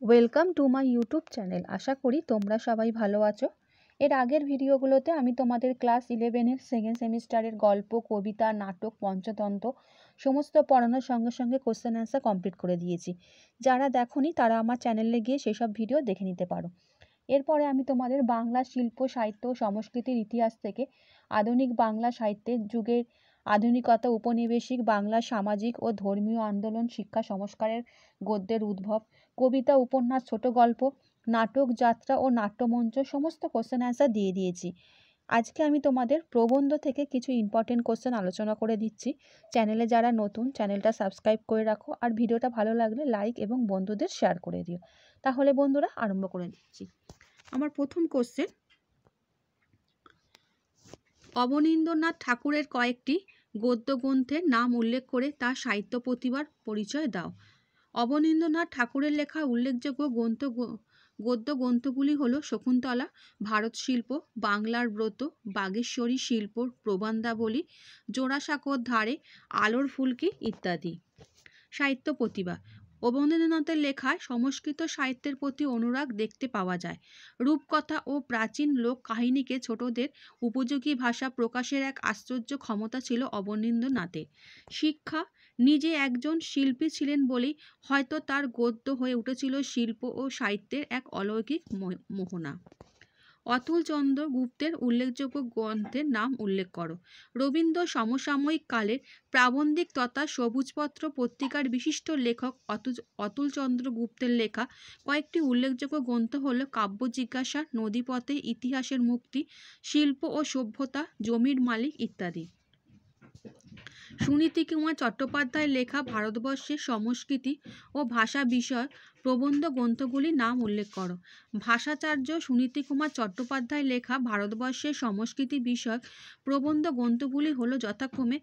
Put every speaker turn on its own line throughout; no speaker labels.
Welcome to my YouTube channel. আশা করি তোমরা সবাই ভালো আছো। এর আগের ভিডিওগুলোতে আমি তোমাদের ক্লাস 11-এর সেকেন্ড সেমিস্টারের গল্প, কবিতা, নাটক, পঞ্চতন্ত্র সমস্ত পড়ানোর সঙ্গে সঙ্গে কোশ্চেন অ্যান্সার কমপ্লিট করে দিয়েছি। যারা দেখোনি তারা আমার চ্যানেলে গিয়ে সেসব ভিডিও দেখে নিতে পারো। এরপরে আমি তোমাদের বাংলা শিল্প, সাহিত্য ও সংস্কৃতির ইতিহাস থেকে আধুনিক বাংলা সাহিত্যের যুগের আধুনিকতা, উপনিবেশিক বাংলা সামাজিক ও ধর্মীয় আন্দোলন, শিক্ষা সংস্কারের গদ্যের উদ্ভব, কবিতা, উপন্যাস, ছোট গল্প, নাটক, যাত্রা ও নাট্যমঞ্চ সমস্ত কোশ্চেন অ্যান্সার দিয়ে দিয়েছি। আজকে আমি তোমাদের প্রবন্ধ থেকে কিছু ইম্পর্টেন্ট কোশ্চেন আলোচনা করে দিচ্ছি। চ্যানেলে যারা নতুন, চ্যানেলটা সাবস্ক্রাইব করে রাখো, আর ভিডিওটা ভালো লাগলে লাইক এবং বন্ধুদের শেয়ার করে দিও। তাহলে বন্ধুরা আরম্ভ করে দিচ্ছি। আমার প্রথম কোশ্চেন, অবনীন্দ্রনাথ ঠাকুরের কয়েকটি গদ্য গ্রন্থের নাম উল্লেখ করে তার সাহিত্য প্রতিভার পরিচয় দাও। অবনীন্দ্রনাথ ঠাকুরের লেখা উল্লেখযোগ্য গদ্য গ্রন্থগুলি হল শকুন্তলা, ভারত শিল্প, বাংলার ব্রত, বাগেশ্বরী শিল্প, প্রবন্ধাবলী, জোড়াসাঁকোর ধারে, আলোর ফুলকি ইত্যাদি। সাহিত্য প্রতিভা, অবনীন্দ্রনাথের লেখায় সংস্কৃত সাহিত্যের প্রতি অনুরাগ দেখতে পাওয়া যায়। রূপকথা ও প্রাচীন লোক কাহিনীকে ছোটদের উপযোগী ভাষা প্রকাশের এক আশ্চর্য ক্ষমতা ছিল অবনীন্দ্রনাথের। শিক্ষা, নিজে একজন শিল্পী ছিলেন বলেই হয়তো তার গদ্য হয়ে উঠেছিল শিল্প ও সাহিত্যের এক অলৌকিক মোহনা। অতুল চন্দ্র গুপ্তের উল্লেখযোগ্য গ্রন্থের নাম উল্লেখ করো। রবীন্দ্র সমসাময়িক কালের প্রাবন্ধিক তথা সবুজপত্র পত্রিকার বিশিষ্ট লেখক অতুল চন্দ্র গুপ্তের লেখা কয়েকটি উল্লেখযোগ্য গ্রন্থ হল কাব্য জিজ্ঞাসা, নদীপথে, ইতিহাসের মুক্তি, শিল্প ও সভ্যতা, জমির মালিক ইত্যাদি। সুনীতিকুমার চট্টোপাধ্যায়ের লেখা ভারতবর্ষের সংস্কৃতি ও ভাষা বিষয়ক প্রবন্ধ গ্রন্থগুলির নাম উল্লেখ করো। ভাষাচার্য সুনীতিকুমার চট্টোপাধ্যায়ের লেখা ভারতবর্ষের সংস্কৃতি বিষয়ক প্রবন্ধ গ্রন্থগুলি হল যথাক্রমে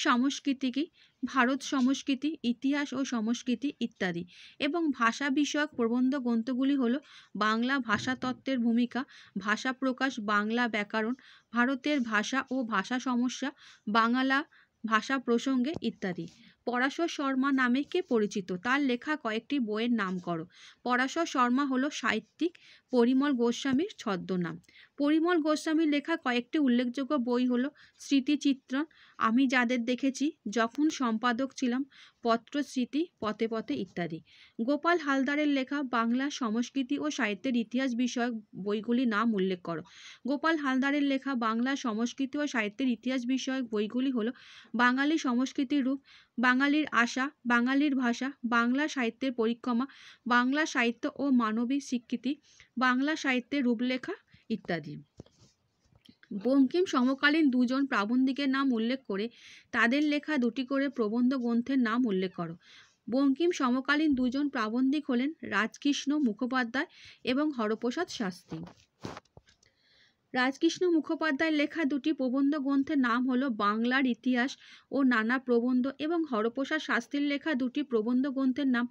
সংস্কৃতিকি, ভারত সংস্কৃতি, ইতিহাস ও সংস্কৃতি ইত্যাদি, এবং ভাষা বিষয়ক প্রবন্ধ গ্রন্থগুলি হল বাংলা ভাষাতত্ত্বের ভূমিকা, ভাষা প্রকাশ, বাংলা ব্যাকরণ, ভারতের ভাষা ও ভাষা সমস্যা, বাংলা ভাষা প্রসঙ্গে ইত্যাদি। পরাশর শর্মা নামে কে পরিচিত? তার লেখা কয়েকটি বইয়ের নাম করো। পরাশর শর্মা হলো সাহিত্যিক পরিমল গোস্বামীর ছদ্মনাম। পরিমল গোস্বামীর লেখা কয়েকটি উল্লেখযোগ্য বই হলো স্মৃতিচিত্রণ, আমি যাদের দেখেছি, যখন সম্পাদক ছিলাম, পত্রস্মৃতি, পথে পথে ইত্যাদি। গোপাল হালদারের লেখা বাংলা সংস্কৃতি ও সাহিত্যের ইতিহাস বিষয়ক বইগুলির নাম উল্লেখ করো। গোপাল হালদারের লেখা বাংলা সংস্কৃতি ও সাহিত্যের ইতিহাস বিষয়ক বইগুলি হলো বাঙালি সংস্কৃতির রূপ, বাঙালির আশা, বাঙালির ভাষা, বাংলা সাহিত্যের পরিক্রমা, বাংলা সাহিত্য ও মানবিক স্বীকৃতি, বাংলা সাহিত্যের রূপলেখা ইত্যাদি। বঙ্কিম সমকালীন দুজন প্রাবন্ধিকের নাম উল্লেখ করে তাদের লেখা দুটি করে প্রবন্ধ গ্রন্থের নাম উল্লেখ করো। বঙ্কিম সমকালীন দুজন প্রাবন্ধিক হলেন রাজকৃষ্ণ মুখোপাধ্যায় এবং হরপ্রসাদ শাস্ত্রী। রাজকৃষ্ণ মুখোপাধ্যায়ের লেখা দুটি প্রবন্ধ গ্রন্থের নাম হলো বাংলার ইতিহাস ও নানা প্রবন্ধ, এবং হরপ্রসাদ শাস্ত্রীর লেখা দুটি প্রবন্ধ গ্রন্থের নাম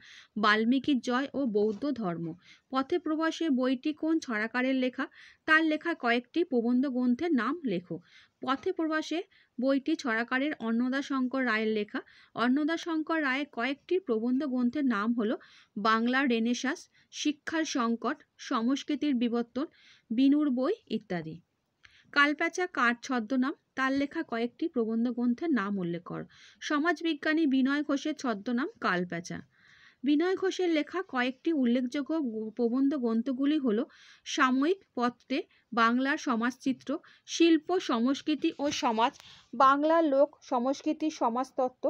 বাল্মীকির জয় ও বৌদ্ধ ধর্ম। পথে প্রবাসে বইটি কোন ছড়াকারের লেখা? তার লেখা কয়েকটি প্রবন্ধ গ্রন্থের নাম লেখো। পথে প্রবাসে বইটি ছড়াকারের অন্নদাশঙ্কর রায়ের লেখা। অন্নদাশঙ্কর রায়ের কয়েকটি প্রবন্ধ গ্রন্থের নাম হলো বাংলার রেনেসাঁস, শিক্ষার সংকট, সংস্কৃতির বিবর্তন, বিনুর বই ইত্যাদি। কালপ্যাঁচা কার ছদ্মনাম? তার লেখা কয়েকটি প্রবন্ধ গ্রন্থের নাম উল্লেখ কর। সমাজবিজ্ঞানী বিনয় ঘোষের ছদ্মনাম কালপ্যাঁচা। বিনয় ঘোষের লেখা কয়েকটি উল্লেখযোগ্য প্রবন্ধ গ্রন্থগুলি হল সাময়িক পত্রে, বাংলার সমাজচিত্র, শিল্প সংস্কৃতি ও সমাজ, বাংলার লোক সংস্কৃতি সমাজতত্ত্ব,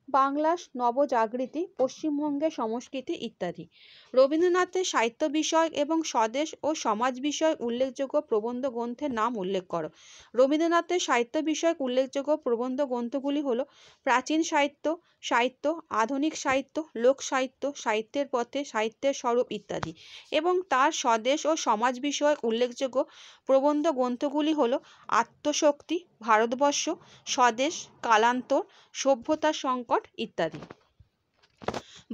বাংলা নবজাগৃতি, পশ্চিমবঙ্গের সংস্কৃতি ইত্যাদি। রবীন্দ্রনাথের সাহিত্য বিষয়ক এবং স্বদেশ ও সমাজ বিষয়ক উল্লেখযোগ্য প্রবন্ধ গ্রন্থের নাম উল্লেখ করো। রবীন্দ্রনাথের সাহিত্য বিষয়ক উল্লেখযোগ্য প্রবন্ধ গ্রন্থগুলি হল প্রাচীন সাহিত্য, সাহিত্য, আধুনিক সাহিত্য, লোক সাহিত্য, সাহিত্যের পথে, সাহিত্যের স্বরূপ ইত্যাদি, এবং তার স্বদেশ ও সমাজ বিষয়ক উল্লেখযোগ্য প্রবন্ধ গ্রন্থগুলি হল আত্মশক্তি, ভারতবর্ষ, স্বদেশ, কালান্তর, সভ্যতার সংকট ইত্যাদি।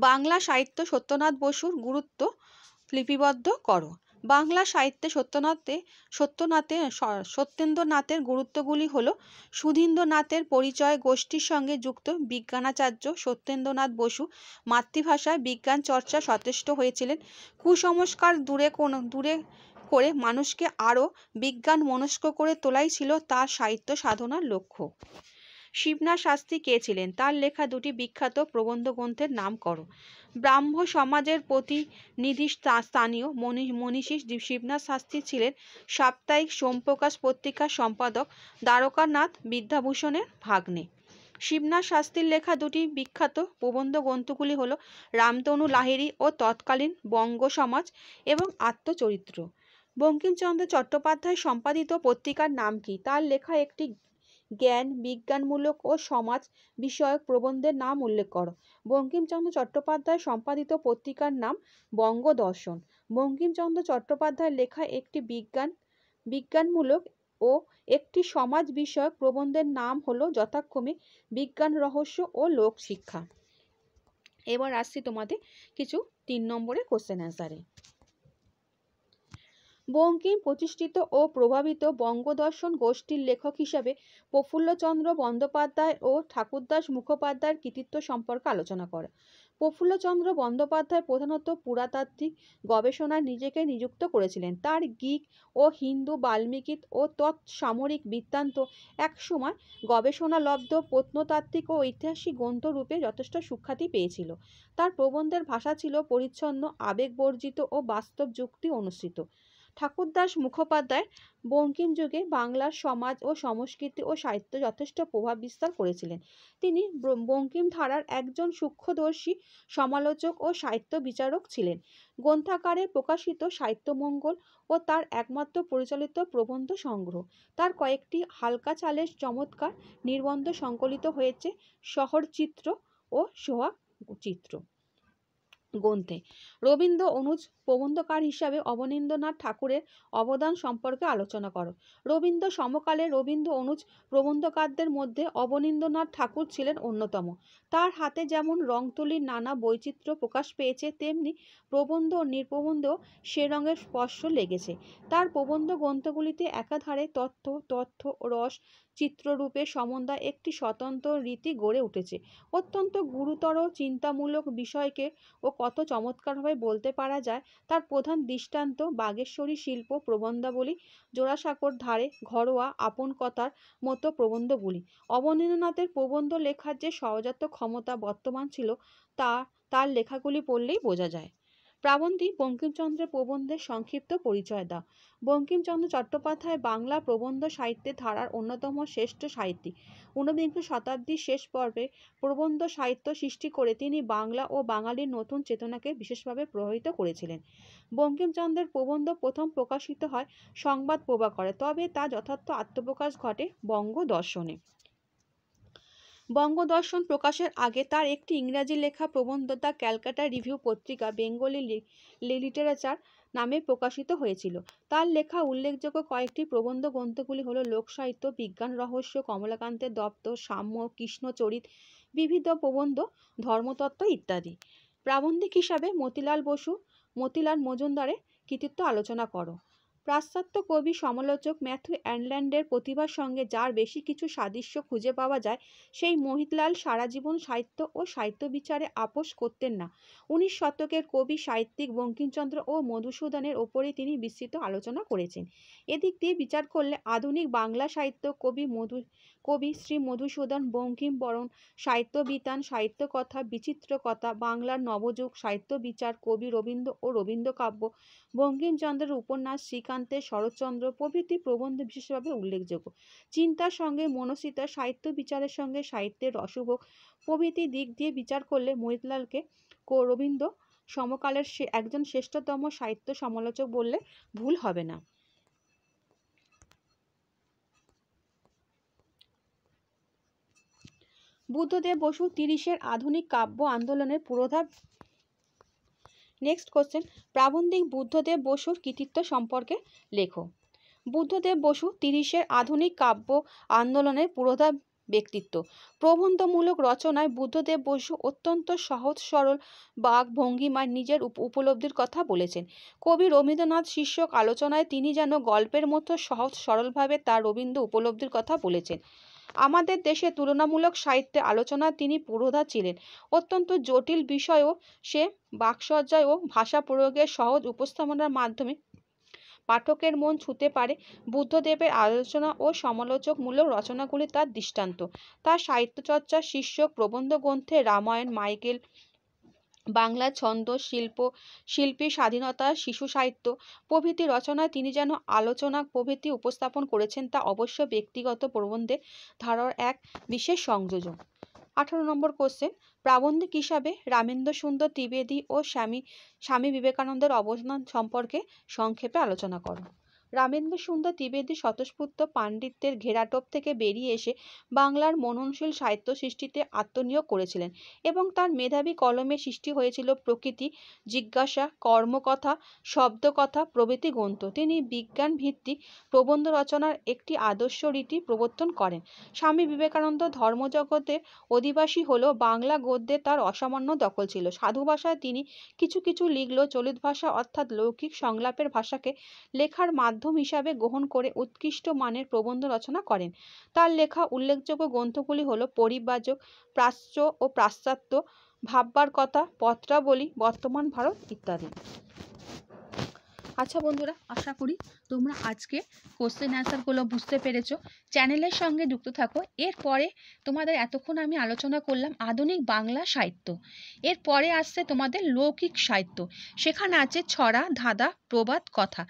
বাংলা সাহিত্য সত্যনাথ বসুর গুরুত্ব লিপিবদ্ধ করো। বাংলা সাহিত্যে সত্যেন্দ্রনাথের গুরুত্বগুলি হল সুধীন্দ্রনাথের পরিচয় গোষ্ঠীর সঙ্গে যুক্ত বিজ্ঞানাচার্য সত্যেন্দ্রনাথ বসু মাতৃভাষায় বিজ্ঞান চর্চা সচেষ্ট হয়েছিলেন। কুসংস্কার দূরে করে মানুষকে আরও বিজ্ঞান মনস্ক করে তোলাই ছিল তার সাহিত্য সাধনার লক্ষ্য। শিবনাথ শাস্ত্রী কে ছিলেন? তার লেখা দুটি বিখ্যাত প্রবন্ধ গ্রন্থের নাম করো। ব্রাহ্ম সমাজের প্রতিনিধি স্থানীয় মনীষী শিবনাথ শাস্ত্রী ছিলেন সাপ্তাহিক সোমপ্রকাশ পত্রিকার সম্পাদক দ্বারকানাথ বিদ্যাভূষণের ভাগ্নে। শিবনাথ শাস্ত্রীর লেখা দুটি বিখ্যাত প্রবন্ধ গ্রন্থগুলি হল রামতনু লাহিড়ী ও তৎকালীন বঙ্গ সমাজ এবং আত্মচরিত্র। বঙ্কিমচন্দ্র চট্টোপাধ্যায় সম্পাদিত পত্রিকার নাম কি? তার লেখা একটি জ্ঞান বিজ্ঞানমূলক ও সমাজ বিষয়ক প্রবন্ধের নাম উল্লেখ করো। বঙ্কিমচন্দ্র চট্টোপাধ্যায় সম্পাদিত পত্রিকার নাম বঙ্গদর্শন। বঙ্কিমচন্দ্র চট্টোপাধ্যায়ের লেখা একটি বিজ্ঞানমূলক ও একটি সমাজ বিষয়ক প্রবন্ধের নাম হলো যথাক্রমে বিজ্ঞান রহস্য ও লোকশিক্ষা। এবার আসছি তোমাদের কিছু 3 নম্বরের কোশ্চেন অ্যান্সারে। বঙ্কিম প্রতিষ্ঠিত ও প্রভাবিত বঙ্গদর্শন গোষ্ঠীর লেখক হিসাবে প্রফুল্লচন্দ্র বন্দ্যোপাধ্যায় ও ঠাকুরদাস মুখোপাধ্যায়ের কৃতিত্ব সম্পর্কে আলোচনা করে। প্রফুল্লচন্দ্র বন্দ্যোপাধ্যায় প্রধানত পুরাতাত্ত্বিক গবেষণায় নিজেকে নিযুক্ত করেছিলেন। তার গ্রিক ও হিন্দু বাল্মীকি ও তৎসামরিক বৃত্তান্ত একসময় গবেষণালব্ধ প্রত্নতাত্ত্বিক ও ঐতিহাসিক গ্রন্থ রূপে যথেষ্ট সুখ্যাতি পেয়েছিল। তার প্রবন্ধের ভাষা ছিল পরিচ্ছন্ন, আবেগবর্জিত ও বাস্তব যুক্তি অনুসৃত। ঠাকুরদাস মুখোপাধ্যায় বঙ্কিম যুগে বাংলার সমাজ ও সংস্কৃতি ও সাহিত্যে যথেষ্ট প্রভাব বিস্তার করেছিলেন। তিনি বঙ্কিম ধারার একজন সূক্ষ্মদর্শী সমালোচক ও সাহিত্য বিচারক ছিলেন। গ্রন্থাকারে প্রকাশিত সাহিত্যমঙ্গল ও তার একমাত্র পরিচালিত প্রবন্ধ সংগ্রহ। তার কয়েকটি হালকা চালের চমৎকার নির্বন্ধ সংকলিত হয়েছে শহরচিত্র ও সোহাগচিত্র গ্রন্থে। রবীন্দ্র অনুজ প্রবন্ধকার হিসাবে অবনীন্দ্রনাথ ঠাকুরের অবদান সম্পর্কে আলোচনা করো। রবীন্দ্র সমকালে রবীন্দ্র অনুজ প্রবন্ধকারদের মধ্যে অবনীন্দ্রনাথ ঠাকুর ছিলেন অন্যতম। তার হাতে যেমন রংতুলির নানা বৈচিত্র্য প্রকাশ পেয়েছে, তেমনি প্রবন্ধ ও নির্প্রবন্ধেও সে রঙের স্পর্শ লেগেছে। তার প্রবন্ধ গ্রন্থগুলিতে একাধারে তথ্য রস চিত্ররূপে সমন্বয় একটি স্বতন্ত্র রীতি গড়ে উঠেছে। অত্যন্ত গুরুতর চিন্তামূলক বিষয়কে ও কত চমৎকারভাবে বলতে পারা যায় তার প্রধান দৃষ্টান্ত বাগেশ্বরী শিল্প প্রবন্ধাবলী, জোড়াসাঁকোর ধারে, ঘরোয়া, আপন কথার মতো প্রবন্ধগুলি। অবনীন্দ্রনাথের প্রবন্ধ লেখার যে সহজাত ক্ষমতা বর্তমান ছিল তা তার লেখাগুলি পড়লেই বোঝা যায়। প্রাবন্ধিক বঙ্কিমচন্দ্রের প্রবন্ধের সংক্ষিপ্ত পরিচয় দাও। বঙ্কিমচন্দ্র চট্টোপাধ্যায় বাংলা প্রবন্ধ সাহিত্যের ধারার অন্যতম শ্রেষ্ঠ সাহিত্যিক। ঊনবিংশ শতাব্দীর শেষ পর্বে প্রবন্ধ সাহিত্য সৃষ্টি করে তিনি বাংলা ও বাঙালির নতুন চেতনাকে বিশেষভাবে প্রভাবিত করেছিলেন। বঙ্কিমচন্দ্রের প্রবন্ধ প্রথম প্রকাশিত হয় সংবাদ প্রভাকরে, তবে তা যথার্থ আত্মপ্রকাশ ঘটে বঙ্গদর্শনে। বঙ্গদর্শন প্রকাশের আগে তার একটি ইংরাজি লেখা প্রবন্ধ দ্য ক্যালকাটা রিভিউ পত্রিকা বেঙ্গলি লিটারেচার নামে প্রকাশিত হয়েছিল। তার লেখা উল্লেখযোগ্য কয়েকটি প্রবন্ধ গ্রন্থগুলি হল লোকসাহিত্য, বিজ্ঞান রহস্য, কমলাকান্তের দপ্তর, সাম্য, কৃষ্ণচরিত, বিবিধ প্রবন্ধ, ধর্মতত্ত্ব ইত্যাদি। প্রাবন্ধিক হিসাবে মতিলাল মজুমদারের কৃতিত্ব আলোচনা করো। পাশ্চাত্য কবি সমালোচক ম্যাথু অ্যারল্যান্ডের প্রতিভার সঙ্গে যার বেশি কিছু সাদৃশ্য খুঁজে পাওয়া যায়, সেই মতিলাল সারা জীবন সাহিত্য ও সাহিত্য বিচারে আপোস করতেন না। 19 শতকের কবি সাহিত্যিক বঙ্কিমচন্দ্র ও মধুসূদনের ওপরেই তিনি বিস্তৃত আলোচনা করেছেন। এদিক দিয়ে বিচার করলে আধুনিক বাংলা সাহিত্য কবি শ্রী মধুসূদন বঙ্কিম বরণ সাহিত্যবিতান, সাহিত্যকথা, বিচিত্রকথা, বাংলার নবযুগ, সাহিত্য বিচার, কবি রবীন্দ্র ও রবীন্দ্রকাব্য, বঙ্কিমচন্দ্রের উপন্যাস, শ্রীকান্তের শরৎচন্দ্র প্রভৃতি প্রবন্ধ বিশেষভাবে উল্লেখযোগ্য। চিন্তার সঙ্গে মনস্বিতা, সাহিত্য বিচারের সঙ্গে সাহিত্যের রসভোগ প্রভৃতি দিক দিয়ে বিচার করলে মতিলালকে রবীন্দ্র সমকালের একজন শ্রেষ্ঠতম সাহিত্য সমালোচক বললে ভুল হবে না। বুদ্ধদেব বসু 30-এর আধুনিক কাব্য আন্দোলনের পুরোধা। নেক্সট কোশ্চেন, প্রাবন্ধিক বুদ্ধদেব বসুর কৃতিত্ব সম্পর্কে লেখো। বুদ্ধদেব বসু 30-এর আধুনিক কাব্য আন্দোলনের পুরোধা ব্যক্তিত্ব। প্রবন্ধমূলক রচনায় বুদ্ধদেব বসু অত্যন্ত সহজ সরল বাক ভঙ্গিমায় নিজের উপলব্ধির কথা বলেছেন। কবি রবীন্দ্রনাথ শীর্ষক আলোচনায় তিনি যেন গল্পের মতো সহজ সরলভাবে তার রবীন্দ্র উপলব্ধির কথা বলেছেন। আমাদের দেশে তুলনামূলক সাহিত্যে আলোচনা তিনি পুরোধা ছিলেন। অত্যন্ত জটিল বিষয়ও সে বাকসজ্জায় ও ভাষা প্রয়োগের সহজ উপস্থাপনার মাধ্যমে পাঠকের মন ছুঁতে পারে। বুদ্ধদেবের আলোচনা ও সমালোচকমূলক রচনাগুলি তার দৃষ্টান্ত। তার সাহিত্যচর্চার শীর্ষক প্রবন্ধ গ্রন্থে রামায়ণ, মাইকেল, বাংলা ছন্দ, শিল্পী স্বাধীনতা, শিশু সাহিত্য প্রভৃতি রচনায় তিনি যেন আলোচনা প্রভৃতি উপস্থাপন করেছেন, তা অবশ্য ব্যক্তিগত প্রবন্ধে ধারার এক বিশেষ সংযোজন। 18 নম্বর কোশ্চেন, প্রাবন্ধিক হিসাবে রামেন্দ্র সুন্দর ত্রিবেদী ও স্বামী বিবেকানন্দের অবদান সম্পর্কে সংক্ষেপে আলোচনা করো। রামেন্দ্র সুন্দর ত্রিবেদী স্বতঃস্ফূর্ত পাণ্ডিত্যের ঘেরাটোপ থেকে বেরিয়ে এসে বাংলার মননশীল সাহিত্য সৃষ্টিতে আত্মনিয়োগ করেছিলেন এবং তার মেধাবী কলমে সৃষ্টি হয়েছিল প্রকৃতি, জিজ্ঞাসা, কর্মকথা, শব্দকথা প্রভৃতি গ্রন্থ। তিনি বিজ্ঞান ভিত্তিক প্রবন্ধ রচনার একটি আদর্শ রীতি প্রবর্তন করেন। স্বামী বিবেকানন্দ ধর্মজগতের অধিবাসী হলেও বাংলা গদ্যে তার অসামান্য দখল ছিল। সাধু ভাষায় তিনি কিছু কিছু লিখলেও চলিত ভাষা অর্থাৎ লৌকিক সংলাপের ভাষাকে লেখার মাধ্যম হিসাবে গ্রহণ করে উৎকৃষ্ট মানের প্রবন্ধ রচনা করেন। তার লেখা উল্লেখযোগ্য গ্রন্থগুলি হল পরিব্রাজক, প্রাচ্য ও পাশ্চাত্য, ভাববার কথা, পত্রাবলী, বর্তমান ভারত ইত্যাদি। আচ্ছা বন্ধুরা, আশা করি তোমরা আজকে কোশ্চেন অ্যান্সারগুলো বুঝতে পেরেছো। চ্যানেলের সঙ্গে যুক্ত থাকো। এরপরে তোমাদের এতক্ষণ আমি আলোচনা করলাম আধুনিক বাংলা সাহিত্য। এরপরে আসছে তোমাদের লৌকিক সাহিত্য। সেখানে আছে ছড়া, ধাঁধা, প্রবাদ, কথা।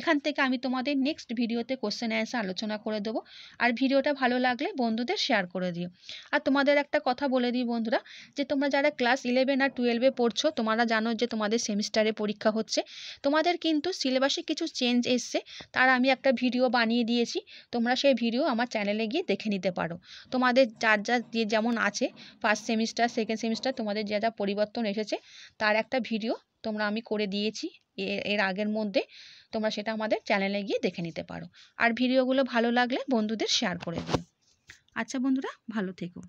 এখান থেকে আমি তোমাদের নেক্সট ভিডিওতে কোশ্চেন অ্যান্সার আলোচনা করে দেবো। আর ভিডিওটা ভালো লাগলে বন্ধুদের শেয়ার করে দিও। আর তোমাদের একটা কথা বলে দিই বন্ধুরা, যে তোমরা যারা ক্লাস 11 আর 12-এ পড়ছো, তোমরা জানো যে তোমাদের সেমিস্টারে পরীক্ষা হচ্ছে। তোমাদের কিন্তু সিলেবাসে কিছু চেঞ্জ এসছে, তার আমি একটা ভিডিও বানিয়ে দিয়েছি। তোমরা সেই ভিডিও আমার চ্যানেলে গিয়ে দেখে নিতে পারো। তোমাদের যার যেমন আছে, ফার্স্ট সেমিস্টার, সেকেন্ড সেমিস্টার, তোমাদের যা যা পরিবর্তন এসেছে তার একটা ভিডিও তোমরা আমি করে দিয়েছি এর আগের মধ্যে। তোমরা সেটা আমাদের চ্যানেলে গিয়ে দেখে নিতে পারো। আর ভিডিওগুলো ভালো লাগলে বন্ধুদের শেয়ার করে দিও। আচ্ছা বন্ধুরা, ভালো থেকো।